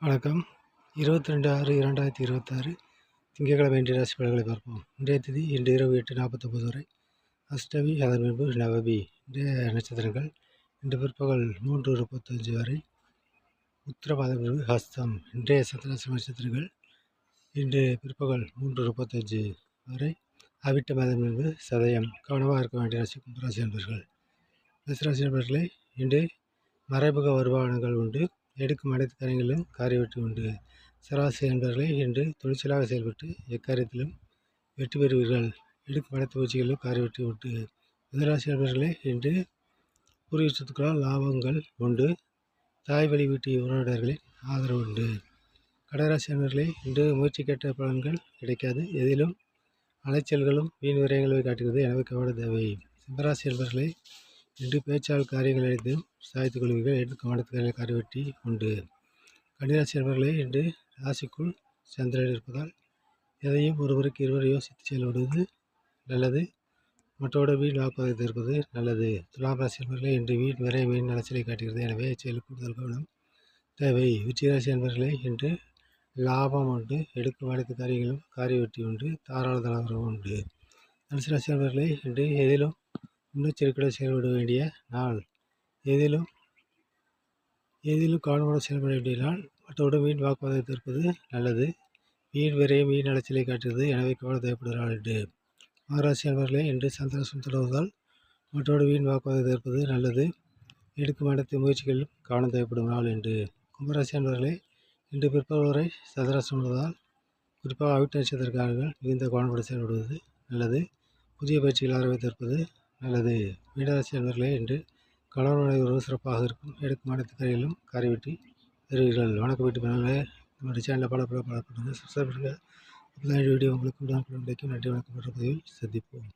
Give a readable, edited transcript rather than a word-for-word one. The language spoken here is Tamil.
வணக்கம். 22/6/2026 திங்கட்கிழமை இன்றைய ராசி பலன்களை பார்ப்போம். இன்றைய திதி இன்று இரவு 8:49 வரை. அஷ்டமி, அதன் பின்பு நவமி. இன்றைய நட்சத்திரங்கள் இன்று பிற்பகல் 3:35 வரை. உத்திரம், அதன் பின்பு ஹஸ்தம். இன்றைய சந்திராசிரம நட்சத்திரங்கள் இன்று பிற்பகல் 3:35 வரை. அவிட்டம், அதன் பின்பு சதயம். கவனமாக இருக்க வேண்டிய ராசி கும்பராசி நண்பர்கள். மேசராசி நண்பர்களே, இன்று மறைமுக வருமானங்கள் உண்டு. எடுக்கும் அனைத்து காரியங்களிலும் காரிய வெற்றி உண்டு. சராசி நண்பர்களே, இன்று துணிச்சலாக செயல்பட்டு எக்காரியத்திலும் வெற்றி பெறுவீர்கள். எடுக்கும் அனைத்து முயற்சிகளிலும் காரிய வெற்றி உண்டு. மிதுனராசி நண்பர்களே, இன்று பூர்வீக சொத்துக்களால் லாபங்கள் உண்டு. தாய் வழி வீட்டு உறவினர்களின் ஆதரவு உண்டு. கடகராசி நண்பர்களே, இன்று முயற்சிக்கேற்ற பலன்கள் கிடைக்காது. எதிலும் அலைச்சல்களும் வீண் விரயங்களை காட்டுகிறது, எனவே கவன தேவை. சிம்மராசி நண்பர்களே, இன்று பேச்சால் காரியங்கள் அனைத்தும் சாய்த்துக் கொள்வீர்கள். எடுக்கும் அனைத்து காரிய வெற்றி உண்டு. கன்னிராசி நண்பர்களே, இன்று ராசிக்குள் சந்திரன் இருப்பதால் எதையும் ஒருவருக்கு இருவர் யோசித்து செயல்படுவது நல்லது. மற்றோட வீண் வாக்குவதை தவிர்ப்பது நல்லது. துலாம் ராசி நண்பர்களே, இன்று வீண் விரை மீன் அலைச்சலை காட்டுகிறது, எனவே செயல் கூடுதல் கவனம் தேவை. விருச்சிக நண்பர்களே, இன்று லாபம் உண்டு. எடுக்கும் அனைத்து காரியங்களும் காரிய வெற்றி உண்டு. தாராள தனவரம் உண்டு. தனுசு ராசி நண்பர்களே, இன்று எதிலும் முன்னெச்சரிக்கையுடன் செயல்பட வேண்டிய நாள். எதிலும் கவனமுடன் செயல்பட வேண்டிய நாள். மற்றவுடன் வீண் வாக்குவாதத்தை தவிர்ப்பது நல்லது. வீண் விரையும் வீண் அலைச்சலை காட்டுகிறது, எனவே கவனம் தேவைப்படுகிற நாள் என்று. மகராசி நண்பர்களே, இன்று சந்திராசிரமம் தொடர்வதால் மற்றோடு வீண் வாக்குவாதத்தை தவிர்ப்பது நல்லது. எடுக்கும் அனைத்து முயற்சிகளிலும் கவனம் தேவைப்படும் நாள் என்று. கும்பராசி நண்பர்களே, இன்று பிற்பகல் வரை சந்திராசிரமம் உள்ளதால் குறிப்பாக அவிட்ட நட்சத்திரக்காரர்கள் மிகுந்த கவனப்பட செயல்படுவது நல்லது. புதிய பயிற்சிகள் ஆரம்பித்து தவிர்ப்பது நல்லது. மீனராசி நண்பர்களே, இன்று கணவன் உறவு சிறப்பாக இருக்கும். எடுக்கும் அனைத்து காரியங்களிலும் காரிய வெற்றி பெறுவீர்கள். வணக்கம் வீட்டு மேலே நம்முடைய சேனலில் பலப்படுங்க, சப்ஸ்கிரைப் பண்ணுங்கள். அப்போ தான் வீடியோ உங்களுக்கு உடனுக்குடன் கிடைக்கும். நன்றி, வணக்கம். மற்ற பதிவில் சந்திப்போம்.